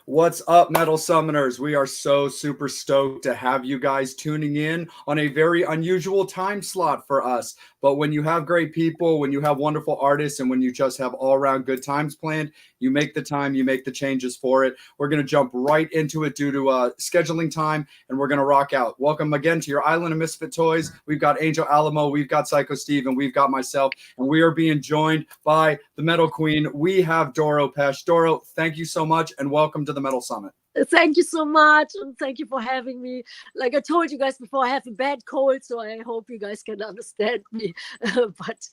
What's up, Metal Summoners? We are so super stoked to have you guys tuning in on a very unusual time slot for us. But when you have great people, when you have wonderful artists, and when you just have all-around good times planned, you make the time, you make the changes for it. We're going to jump right into it due to scheduling time, and we're going to rock out. Welcome again to your Island of Misfit Toys. We've got Angel Alamo, we've got Psycho Steve, and we've got myself, and we are being joined by the Metal Queen. We have Doro Pesch. Doro, thank you so much, and welcome to the Metal Summit. Thank you so much, and thank you for having me. Like I told you guys before, I have a bad cold, so I hope you guys can understand me. But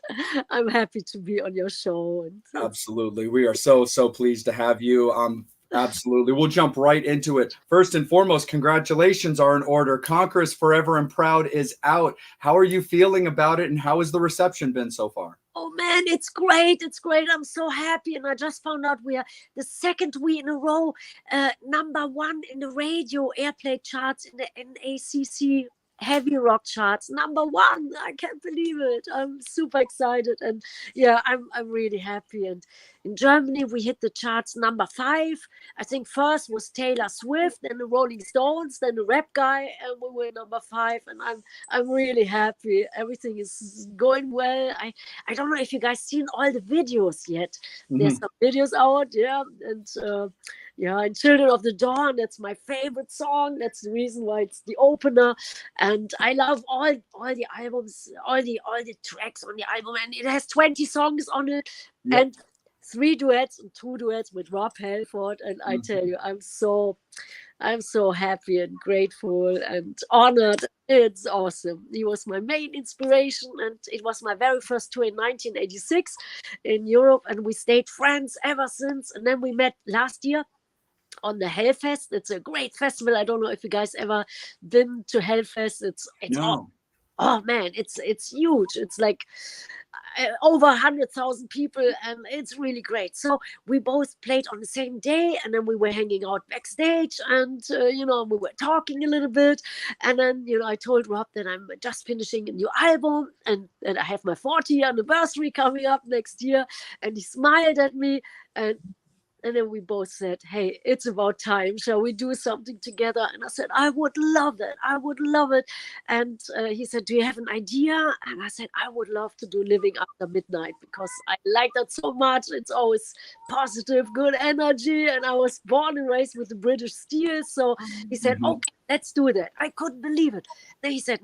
I'm happy to be on your show. And absolutely, we are so pleased to have you. Absolutely, we'll jump right into it. First and foremost, congratulations are in order. Conqueress Forever and Proud is out. How are you feeling about it, and how has the reception been so far? Oh man, it's great. It's great. I'm so happy. And I just found out we are the second week in a row, #1 in the radio airplay charts in the NACC heavy rock charts. #1. I can't believe it. I'm super excited. And yeah, I'm really happy. And in Germany, we hit the charts #5. I think first was Taylor Swift, then the Rolling Stones, then the rap guy, and we were #5. And I'm really happy. Everything is going well. I don't know if you guys seen all the videos yet. There's some videos out, yeah, and yeah, and Children of the Dawn, that's my favorite song. That's the reason why it's the opener. And I love all the albums, all the tracks on the album, and it has 20 songs on it. Yep. And 3 duets and 2 duets with Rob Halford. And I tell you, I'm so happy and grateful and honored. It's awesome. He was my main inspiration, and it was my very first tour in 1986 in Europe, and we stayed friends ever since. And then we met last year on the Hellfest. It's a great festival. I don't know if you guys ever been to Hellfest. It's no. Oh man, it's huge. It's like over 100,000 people, and it's really great. So we both played on the same day, and then we were hanging out backstage, and we were talking a little bit. And then I told Rob that I'm just finishing a new album, and I have my 40th anniversary coming up next year. And he smiled at me, and then we both said, hey, it's about time. Shall we do something together? And I said, I would love that. I would love it. And he said, do you have an idea? And I said, I would love to do Living After Midnight, because I like that so much. It's always positive, good energy. And I was born and raised with the British steel. So he said, okay, let's do that. I couldn't believe it. Then he said,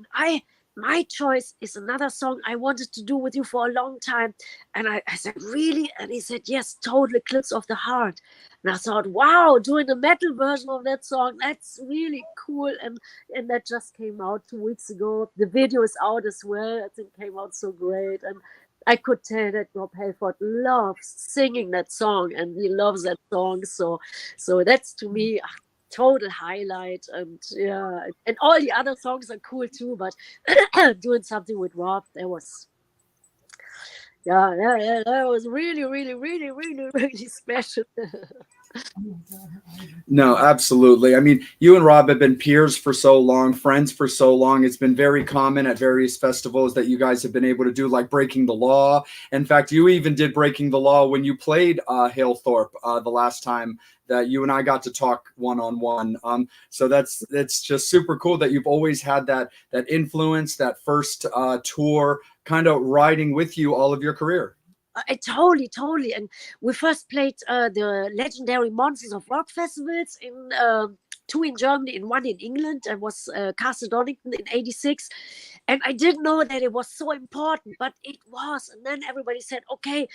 my choice is another song I wanted to do with you for a long time. And I said, really? And he said, yes, Total Eclipse of the Heart. And I thought, wow, doing a metal version of that song, that's really cool. And that just came out 2 weeks ago. The video is out as well. I think it came out so great. And I could tell that Rob Halford loves singing that song, and he loves that song. So that's, to me, total highlight. And yeah, and all the other songs are cool too, but doing something with Rob, that was that was really, really, really, really, really special. No, absolutely. I mean, you and Rob have been peers for so long, friends for so long. It's been very common at various festivals that you guys have been able to do, like Breaking the Law. In fact, you even did Breaking the Law when you played Halethorpe the last time that you and I got to talk one-on-one. So it's just super cool that you've always had that influence, that first tour kind of riding with you all of your career. Totally. And we first played the legendary Monsters of Rock festivals in 2 in Germany and 1 in England. I was Castle Donington in 86. And I didn't know that it was so important, but it was. And then everybody said, okay,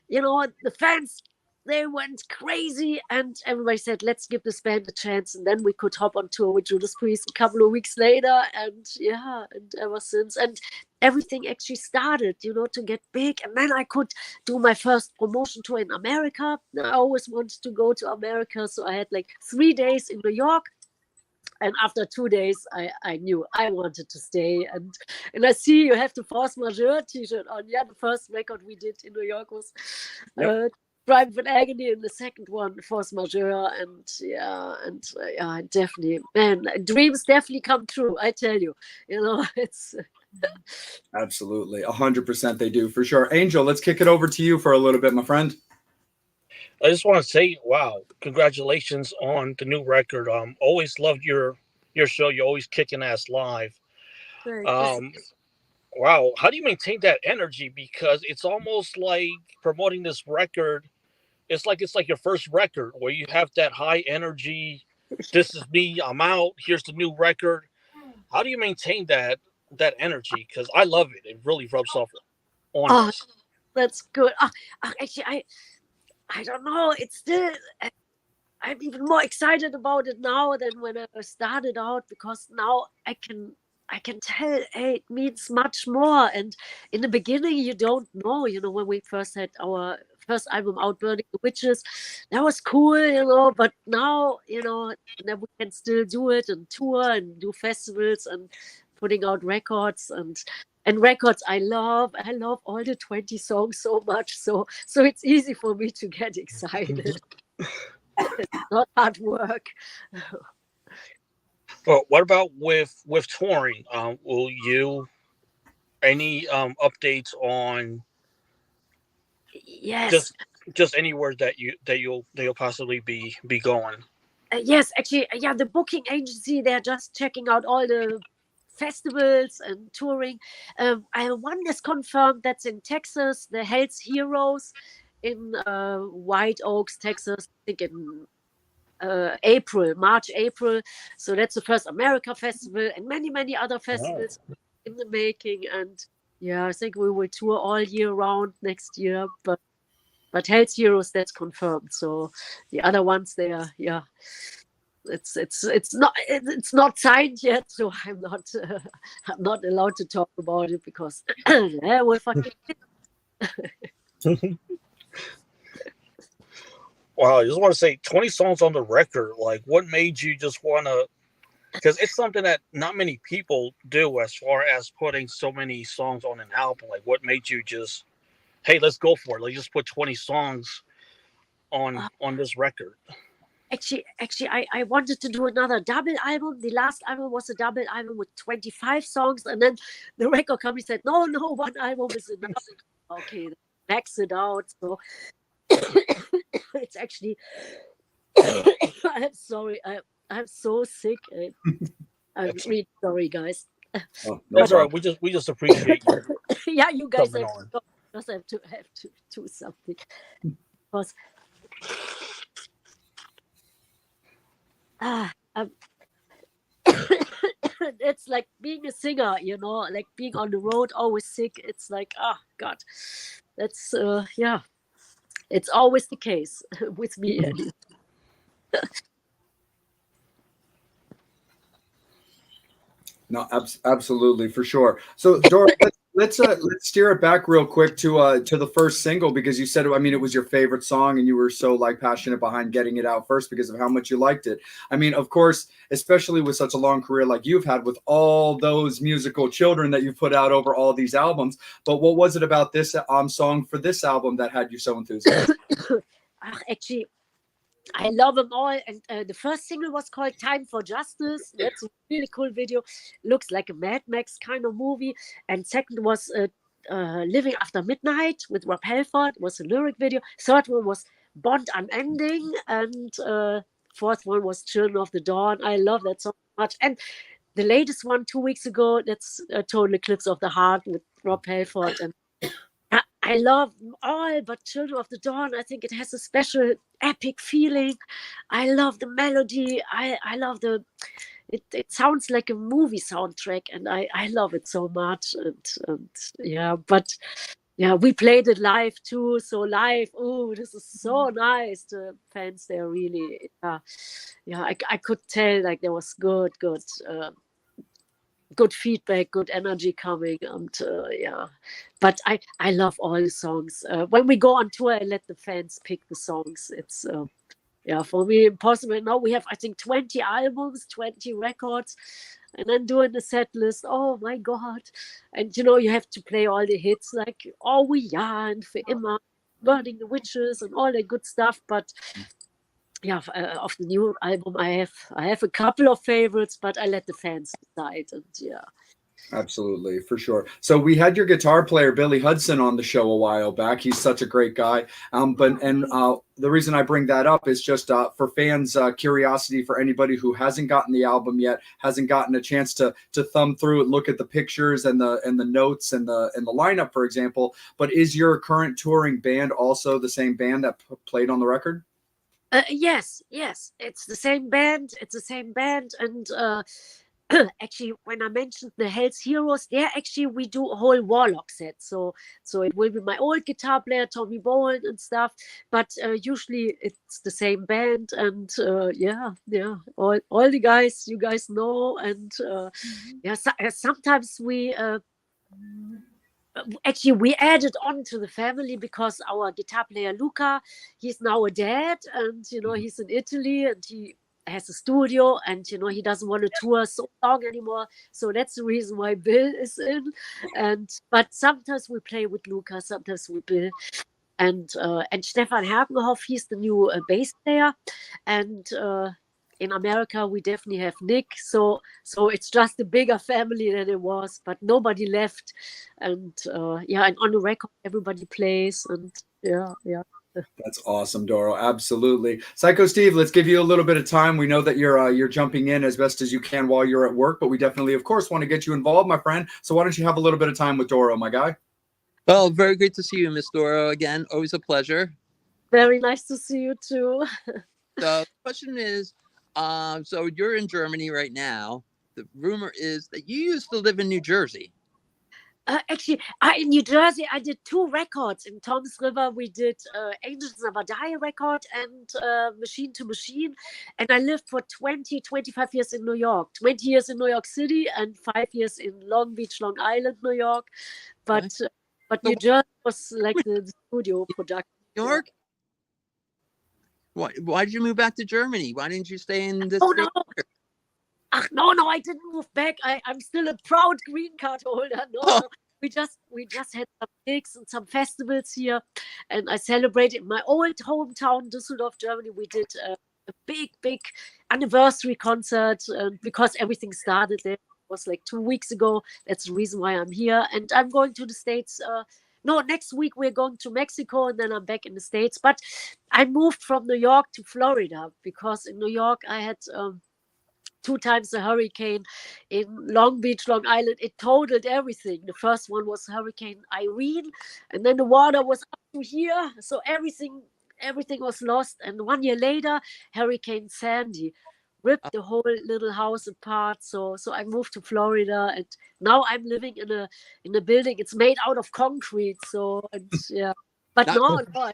the fans, they went crazy, and everybody said, let's give this band a chance. And then we could hop on tour with Judas Priest a couple of weeks later. And yeah, and ever since. And everything actually started, to get big. And then I could do my first promotion tour in America. I always wanted to go to America. So I had like 3 days in New York. And after 2 days, I knew I wanted to stay. And I see you have the Forcemajeure t-shirt on. Yeah, the first record we did in New York was Triumphandagony, and the second one, Forcemajeure. And definitely, man, dreams definitely come true. I tell you, it's absolutely 100% they do, for sure. Angel, let's kick it over to you for a little bit, my friend. I just want to say, wow, congratulations on the new record. Always loved your show. You're always kicking ass live. Thanks. Um, wow, how do you maintain that energy? Because it's almost like promoting this record. It's like your first record where you have that high energy. This is me. I'm out. Here's the new record. How do you maintain that energy? Because I love it. It really rubs off on Oh, us. that's good. Actually, I don't know. It's still. I'm even more excited about it now than when I started out, because now I can tell, hey, it means much more. And in the beginning, you don't know. When we first had our first album out, Burning the Witches, that was cool. But now, that we can still do it and tour and do festivals and putting out records and records. I love all the 20 songs so much. So it's easy for me to get excited. It's not hard work. Well, what about with touring? Will you any updates on Yes. just anywhere that you'll possibly be going? Yes, actually, yeah, the booking agency, they're just checking out all the festivals and touring. One is confirmed, that's in Texas, the Hell's Heroes in White Oaks, Texas, I think in March, April. So that's the first America festival, and many, many other festivals in the making. And yeah, I think we will tour all year round next year. But Hell's Heroes, that's confirmed. So the other ones, they are, yeah, it's not signed yet. So I'm not allowed to talk about it, because yeah, we'll fucking. Well, I just want to say 20 songs on the record. Like, what made you just want to? Because it's something that not many people do, as far as putting so many songs on an album. Like, what made you just, hey, let's go for it? Like, just put 20 songs on this record. Actually, I wanted to do another double album. The last album was a double album with 25 songs, and then the record company said, no, one album is enough. Okay, max it out. So it's actually, I'm sorry, I'm so sick. I'm really sorry, guys. Oh, That's all right. We just appreciate you. Yeah, you guys Coming have on. to do something, because it's like being a singer, like being on the road, always sick. It's like, oh God, that's yeah, it's always the case with me. No, absolutely, for sure. So, Doro, let's steer it back real quick to the first single, because you said, I mean, it was your favorite song, and you were so like passionate behind getting it out first because of how much you liked it. I mean, of course, especially with such a long career like you've had, with all those musical children that you've put out over all these albums. But what was it about this song for this album that had you so enthusiastic? Actually, I love them all. And the first single was called Time for Justice. That's a really cool video. Looks like a Mad Max kind of movie. And second was Living After Midnight with Rob Halford. Was a lyric video. Third one was Bond Unending. And fourth one was Children of the Dawn. I love that so much. And the latest one 2 weeks ago, that's Total Eclipse of the Heart with Rob Halford. And I love them all, but Children of the Dawn, I think it has a special epic feeling. I love the melody. I love it sounds like a movie soundtrack, and I love it so much. And yeah, but yeah, we played it live too. So live, oh, this is so nice. The fans, they're really, yeah, I could tell like there was good feedback, good energy coming, and yeah. But I love all the songs. When we go on tour, I let the fans pick the songs. It's yeah, for me impossible. Now we have, I think, 20 albums, 20 records, and then doing the set list. Oh my God! And you have to play all the hits like "Oh We Are" and "For Immer," "Burning the Witches," and all that good stuff. But yeah, of the new album, I have a couple of favorites, but I let the fans decide. And yeah. Absolutely, for sure. So we had your guitar player Billy Hudson on the show a while back. He's such a great guy. The reason I bring that up is just for fans' curiosity, for anybody who hasn't gotten the album yet, hasn't gotten a chance to thumb through it, look at the pictures and the notes and the lineup, for example. But is your current touring band also the same band that played on the record? Yes, it's the same band. It's the same band, and actually, when I mentioned the Hell's Heroes, there actually we do a whole warlock set. So it will be my old guitar player Tommy Bowen and stuff. But usually it's the same band, and all the guys you guys know, and sometimes we. Actually, we added on to the family because our guitar player Luca, he's now a dad, and he's in Italy, and he has a studio, and he doesn't want to tour so long anymore. So that's the reason why Bill is in. But sometimes we play with Luca, sometimes with Bill, and Stefan Herkenhoff, he's the new bass player, and in America we definitely have Nick, so it's just a bigger family than it was, but nobody left, and and on the record everybody plays, and That's awesome, Doro. Absolutely. Psycho Steve, let's give you a little bit of time. We know that you're jumping in as best as you can while you're at work, but we definitely, of course, want to get you involved, my friend. So why don't you have a little bit of time with Doro, my guy? Well, very great to see you, Miss Doro, again. Always a pleasure. Very nice to see you too. The question is, so you're in Germany right now. The rumor is that you used to live in New Jersey. Actually, in New Jersey, I did 2 records. In Toms River, we did Angelsneverdie record and Machine to Machine. And I lived for 25 years in New York. 20 years in New York City and 5 years in Long Beach, Long Island, New York. But New Jersey was like the studio production. New York? Why did you move back to Germany? Why didn't you stay in this? No, I didn't move back. I'm still a proud green card holder. No. We just had some gigs and some festivals here, and I celebrated my old hometown, Düsseldorf, Germany. We did a big anniversary concert, because everything started there. It was like 2 weeks ago. That's the reason why I'm here, and I'm going to the States. No, next week we're going to Mexico, and then I'm back in the States. But I moved from New York to Florida because in New York I had 2 times a hurricane. In Long Beach, Long Island, it totaled everything. The first one was Hurricane Irene, and then the water was up to here, so everything was lost. And 1 year later, Hurricane Sandy ripped the whole little house apart. So I moved to Florida, and now I'm living in a building. It's made out of concrete. So, and yeah. But no, I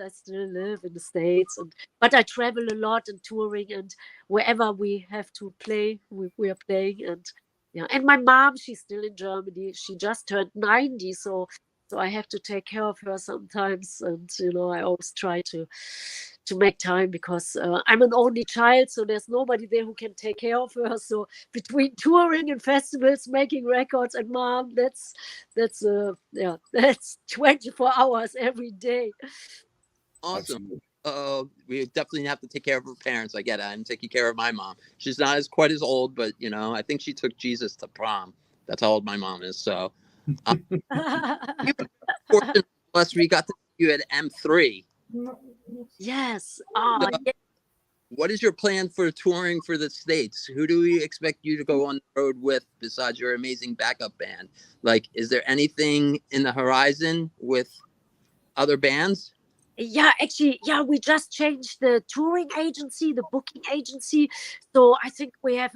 still live in the States, but I travel a lot and touring, and wherever we have to play, we are playing. And my mom, she's still in Germany. She just turned 90, so I have to take care of her sometimes, and I always try to make time because I'm an only child, so there's nobody there who can take care of her. So between touring and festivals, making records, and mom, that's 24 hours every day. Awesome. We definitely have to take care of her parents. I get it. I'm taking care of my mom. She's not quite as old, but I think she took Jesus to prom. That's how old my mom is. So plus we got to see you at M3. Yes. Yeah. What is your plan for touring for the States? Who do we expect you to go on the road with besides your amazing backup band? Like, is there anything in the horizon with other bands? Yeah, actually, we just changed the touring agency, the booking agency. So I think we have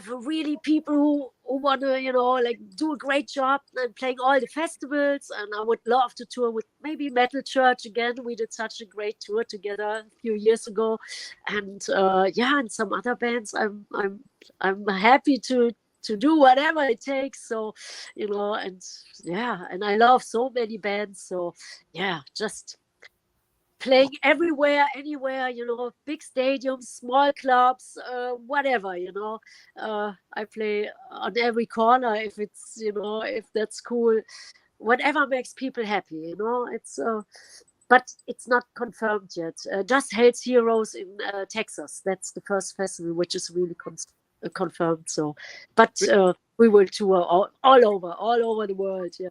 really people who want to, do a great job and playing all the festivals. And I would love to tour with maybe Metal Church again. We did such a great tour together a few years ago, and and some other bands. I'm happy to do whatever it takes. So, and I love so many bands. So just playing everywhere, anywhere, big stadiums, small clubs, whatever, I play on every corner if it's, if that's cool, whatever makes people happy, it's, but it's not confirmed yet. Just Hell's Heroes in Texas. That's the first festival, which is really confirmed. So, but we will tour all over the world. Yeah.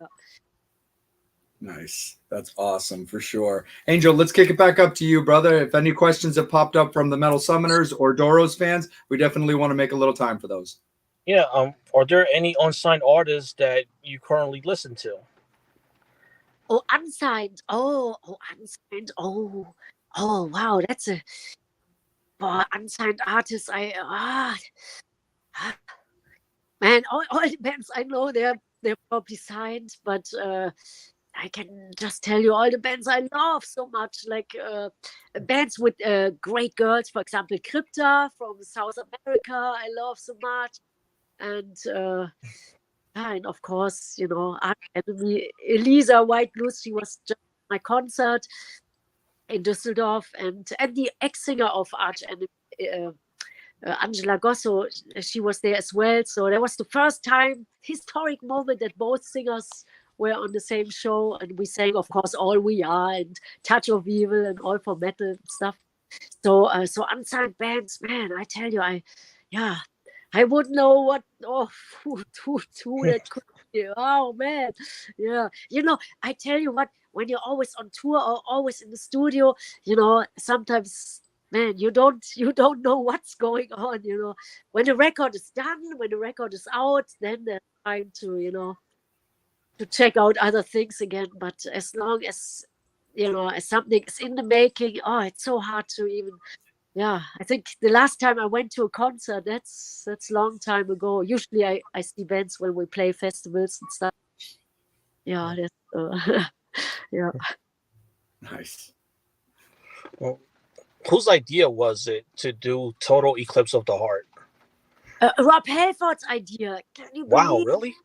Nice. That's awesome for sure. Angel, let's kick it back up to you, brother. If any questions have popped up from the Metal Summoners or Doro's fans, we definitely want to make a little time for those. Yeah. Are there any unsigned artists that you currently listen to? Oh, unsigned. Oh, unsigned. Oh, wow. That's a unsigned artist. Man, all the bands I know, they're probably signed, but I can just tell you all the bands I love so much, like bands with great girls, for example, Crypta from South America, I love so much. And of course, you know, Arch Enemy, Elisa White Blues, she was just at my concert in Düsseldorf, and the ex-singer of Arch Enemy, Angela Gosso, she was there as well. So that was the first time, historic moment, that both singers were on the same show, and we sang, of course, All We Are and Touch of Evil and All for Metal and stuff. So unsigned bands, man, I tell you, I wouldn't know what who that could be. Oh man, yeah. You know, I tell you what, when you're always on tour or always in the studio, you know, sometimes, man, you don't know what's going on. You know, when the record is done, when the record is out, then there's time to, you know, to check out other things again. But as long as, you know, as something is in the making, it's so hard to even. Yeah, I think the last time I went to a concert, that's a long time ago. Usually I see bands when we play festivals and stuff. Yeah, that's yeah. Nice. Well, whose idea was it to do Total Eclipse of the Heart? Rob Halford's idea. Can you believe? Wow, really?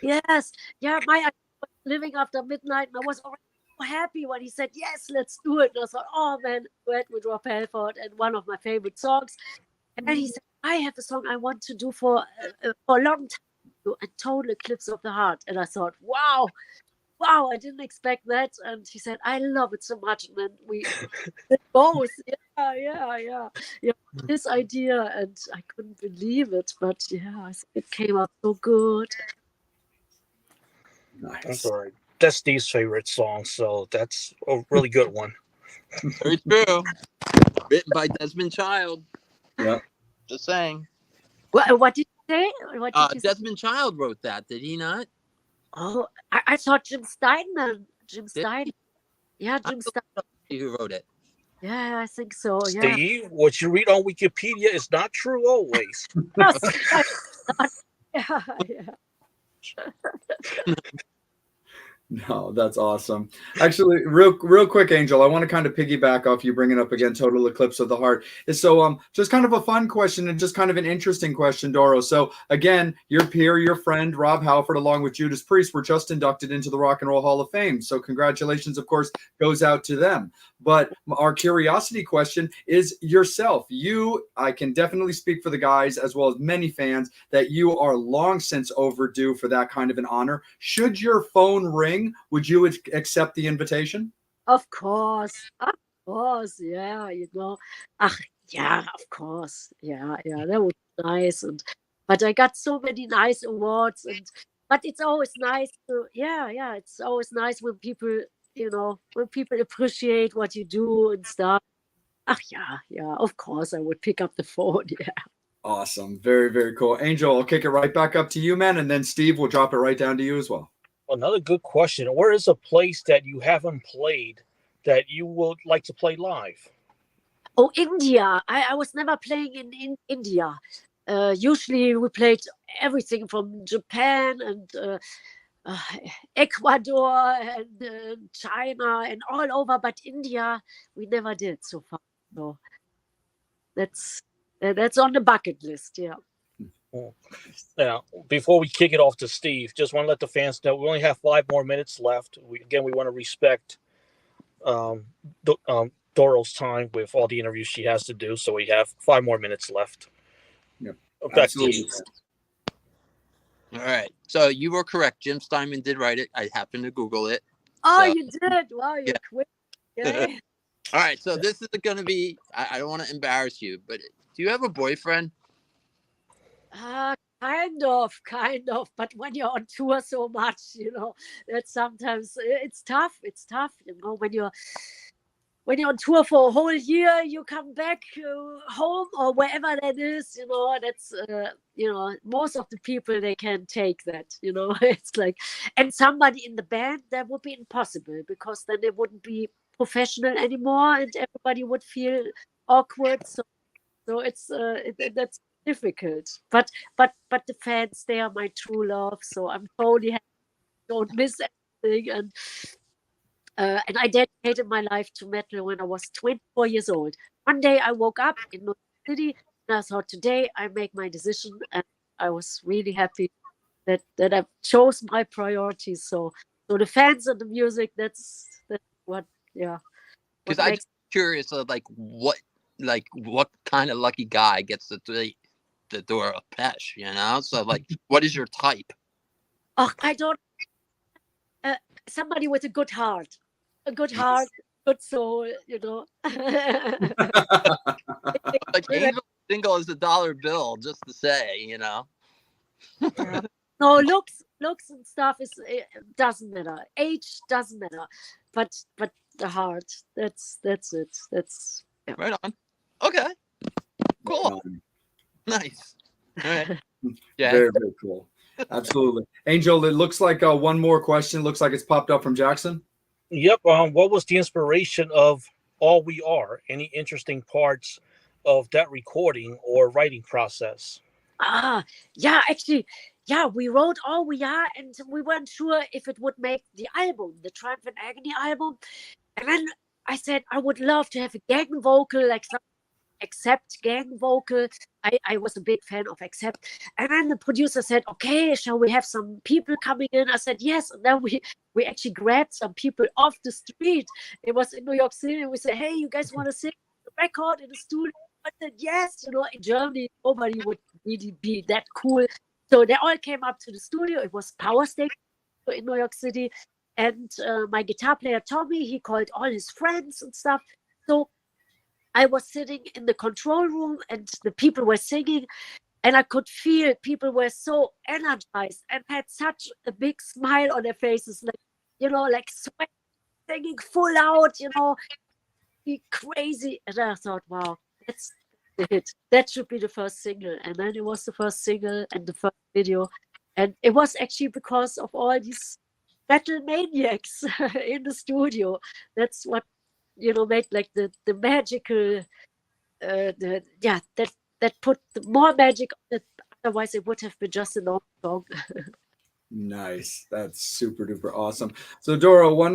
Yes. Yeah, my idea was Living After Midnight, and I was already so happy when he said, yes, let's do it. And I thought, oh man, duet with Rob Halford, and one of my favorite songs. And then he said, I have a song I want to do for a long time, a Total Eclipse of the Heart. And I thought, wow, I didn't expect that. And he said, I love it so much. And then we did both. Yeah. His idea, and I couldn't believe it. But yeah, it came out so good. Nice. That's all right. That's Steve's favorite song, so that's a really good one. Very true. Written by Desmond Child. Yeah. Just saying. What did you say? What did you say? Desmond Child wrote that, did he not? Oh, I thought Jim Steinman. Jim Stein. Yeah, Jim Stein. Who wrote it? Yeah, I think so. Yeah. Steve, what you read on Wikipedia is not true always. Yeah. No, that's awesome. Actually, real quick, Angel, I want to kind of piggyback off you bringing up again Total Eclipse of the Heart. So just kind of a fun question and just kind of an interesting question, Doro. So again, your peer, your friend, Rob Halford, along with Judas Priest, were just inducted into the Rock and Roll Hall of Fame. So congratulations, of course, goes out to them. But our curiosity question is yourself. I can definitely speak for the guys as well as many fans that you are long since overdue for that kind of an honor. Should your phone ring, would you accept the invitation? Of course. Yeah, you know. Yeah, of course. Yeah, that would be nice. But I got so many nice awards, but it's always nice to, it's always nice when people, you know, when people appreciate what you do and stuff. Yeah, of course I would pick up the phone. Yeah. Awesome. Very, very cool. Angel, I'll kick it right back up to you, man. And then Steve will drop it right down to you as well. Another good question. Where is a place that you haven't played that you would like to play live? Oh, India. I was never playing in India. Usually we played everything from Japan and Ecuador and China and all over, but India we never did so far. So that's on the bucket list. Yeah. Now, before we kick it off to Steve, just want to let the fans know we only have 5 more minutes left. We want to respect Doro's time with all the interviews she has to do, so we have 5 more minutes left. Yep. Back to you. All right. So you were correct. Jim Steinman did write it. I happened to Google it. Oh, you did? Wow, you're quick. Yeah. All right. So this is going to be, I don't want to embarrass you, but do you have a boyfriend? Kind of. But when you're on tour so much, that sometimes it's tough. It's tough, when you're on tour for a whole year, you come back home or wherever that is. That's most of the people, they can take that. It's like, and somebody in the band, that would be impossible, because then it wouldn't be professional anymore, and everybody would feel awkward. So it's that's difficult. But the fans, they are my true love. So I'm totally happy. Don't miss anything. And I dedicated my life to metal when I was 24 years old. One day I woke up in New York City and I thought, today I make my decision, and I was really happy that I chose my priorities. So the fans and the music, that's what, yeah. Because I'm just curious of what kind of lucky guy gets the Doro Pesch, So what is your type? Oh, I don't. Somebody with a good heart, good soul, Angel single is $1 bill, just to say, Yeah. No, looks and stuff doesn't matter. Age doesn't matter, but the heart. That's it. That's right on. Okay, cool, nice. All right. Yeah, very, very cool. Absolutely. Angel, it looks like one more question. Looks like it's popped up from Jackson. Yep. What was the inspiration of All We Are? Any interesting parts of that recording or writing process? Yeah, actually, yeah, we wrote All We Are, and we weren't sure if it would make the album, the Triumphandagony album. And then I said, I would love to have a gang vocal, like some Accept gang vocal. I was a big fan of Accept. And then the producer said, okay, shall we have some people coming in? I said, yes. And then we actually grabbed some people off the street. It was in New York City. And we said, hey, you guys want to sing the record in the studio? I said, yes. In Germany, nobody would really be that cool. So they all came up to the studio. It was Power Station in New York City. And my guitar player, Tommy, he called all his friends and stuff. So I was sitting in the control room and the people were singing, and I could feel people were so energized and had such a big smile on their faces, like sweat, singing full out, be crazy. And I thought, wow, that's the hit. That should be the first single. And then it was the first single and the first video. And it was actually because of all these battle maniacs in the studio. That's what made like the magical that put more magic on it. Otherwise it would have been just a normal song. Nice. That's super duper awesome. So Doro, one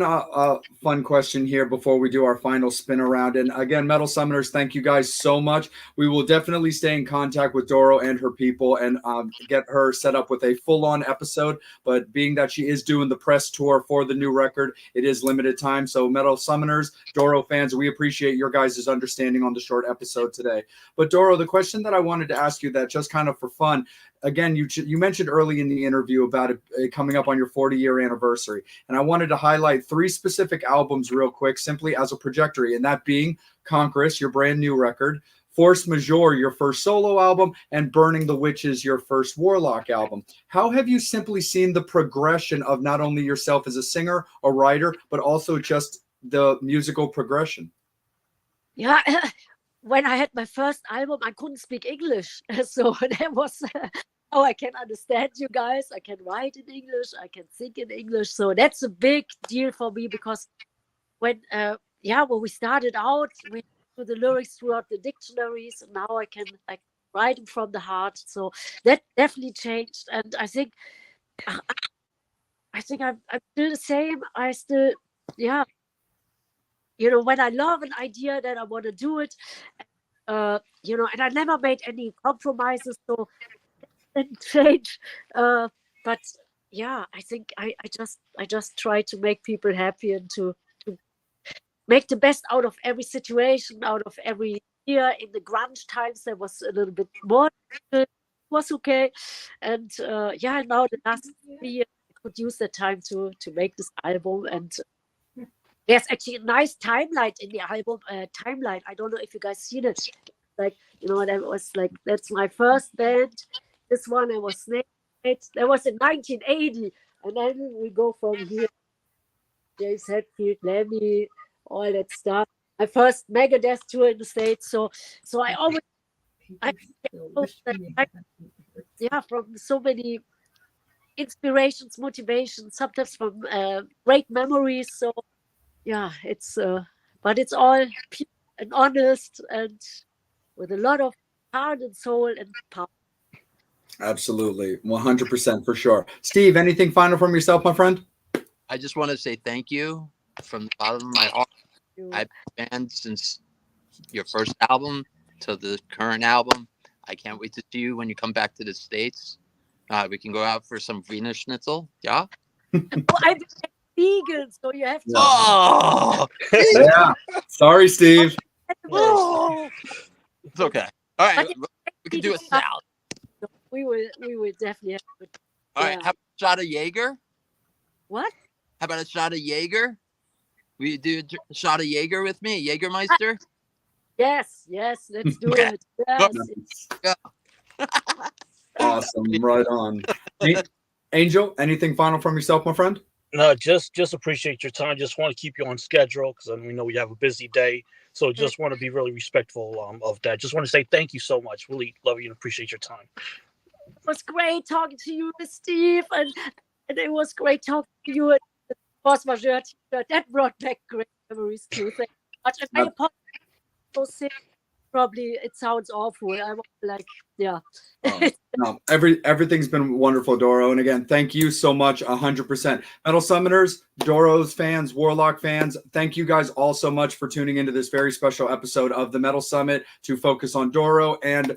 fun question here before we do our final spin around. And again, Metal Summoners, thank you guys so much. We will definitely stay in contact with Doro and her people and get her set up with a full-on episode. But being that she is doing the press tour for the new record, it is limited time. So Metal Summoners, Doro fans, we appreciate your guys' understanding on the short episode today. But Doro, the question that I wanted to ask you, that just kind of for fun, again, you mentioned early in the interview about it coming up on your 40-year anniversary. And I wanted to highlight 3 specific albums real quick, simply as a trajectory, and that being Conqueress, your brand new record, Forcemajeure, your first solo album, and Burning the Witches, your first warlock album. How have you simply seen the progression of not only yourself as a singer, a writer, but also just the musical progression? Yeah. When I had my first album, I couldn't speak English. So that was how I can understand you guys. I can write in English. I can sing in English. So that's a big deal for me, because when we started out, we do the lyrics throughout the dictionaries, and now I can write them from the heart. So that definitely changed. And I think I'm still the same. I still, when I love an idea, then I want to do it. And I never made any compromises, so it didn't change. But yeah, I think I just try to make people happy and to make the best out of every situation, out of every year. In the grunge times, there was a little bit more. It was okay, and now the last 3 years, I could use the time to make this album. And there's actually a nice timeline in the album. Timeline. I don't know if you guys seen it. That was that's my first band This one I was snake. That was in 1980, and then we go from here. James Hetfield, Lemmy, all that stuff. My first Megadeth tour in the States. So I always, yeah, from so many inspirations, motivations, sometimes from great memories. So yeah, but it's all pure and honest and with a lot of heart and soul and power. Absolutely. 100% for sure. Steve, anything final from yourself, my friend? I just want to say thank you from the bottom of my heart. I've been a fan since your first album to the current album. I can't wait to see you when you come back to the States. We can go out for some Wiener Schnitzel. Yeah. I'm vegan, so you have to. Oh, yeah. Sorry, Steve. Oh. It's okay. All right. We can do a salad. We will definitely have it. All right. How about a shot of Jaeger? What? How about a shot of Jaeger? Will you do a shot of Jaeger with me? Jägermeister? Yes, let's do it. Yes. Yeah. Awesome. Right on. Angel, anything final from yourself, my friend? No, just appreciate your time. Just want to keep you on schedule because we know we have a busy day. So just want to be really respectful of that. Just want to say thank you so much. Really love you and appreciate your time. It was great talking to you, Steve, and it was great talking to you. And the forcemajeure t-shirt that brought back great memories too. Thank you much. And I apologize. Probably it sounds awful. I'm like, yeah. No, everything's been wonderful, Doro. And again, thank you so much, 100%. Metal Summoners, Doro's fans, Warlock fans, thank you guys all so much for tuning into this very special episode of the Metal Summit to focus on Doro and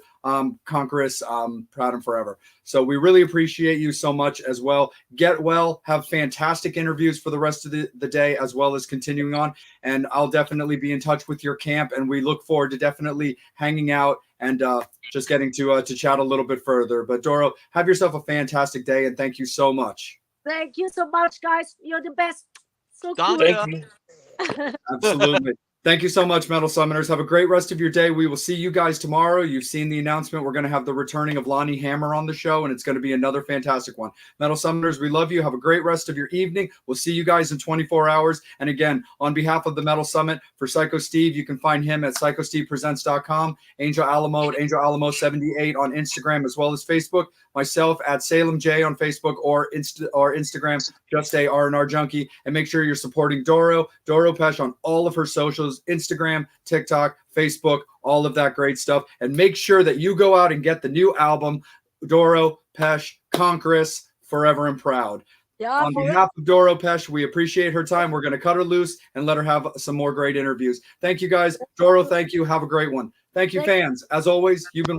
Conqueress, Proud and Forever. So we really appreciate you so much as well. Get well, have fantastic interviews for the rest of the day, as well as continuing on. And I'll definitely be in touch with your camp, and we look forward to definitely hanging out and just getting to chat a little bit further. But Doro, have yourself a fantastic day, and thank you so much. Thank you so much, guys. You're the best. So cool. Thank you. Absolutely. Thank you so much, Metal Summoners. Have a great rest of your day. We will see you guys tomorrow. You've seen the announcement. We're going to have the returning of Lonnie Hammer on the show, and it's going to be another fantastic one. Metal Summoners, we love you. Have a great rest of your evening. We'll see you guys in 24 hours. And again, on behalf of the Metal Summit, for Psycho Steve, you can find him at psychostevepresents.com, Angel Alamo at Angel Alamo 78 on Instagram as well as Facebook, myself at Salem J on Facebook or Instagram, just a R&R Junkie. And make sure you're supporting Doro Pesch on all of her socials, Instagram, TikTok, Facebook, all of that great stuff. And make sure that you go out and get the new album, Doro Pesch, Conqueress, Forever and Proud. Yeah, on behalf of Doro Pesch, we appreciate her time. We're going to cut her loose and let her have some more great interviews. Thank you, guys. Doro, thank you. Have a great one. Thank you, fans. As always, you've been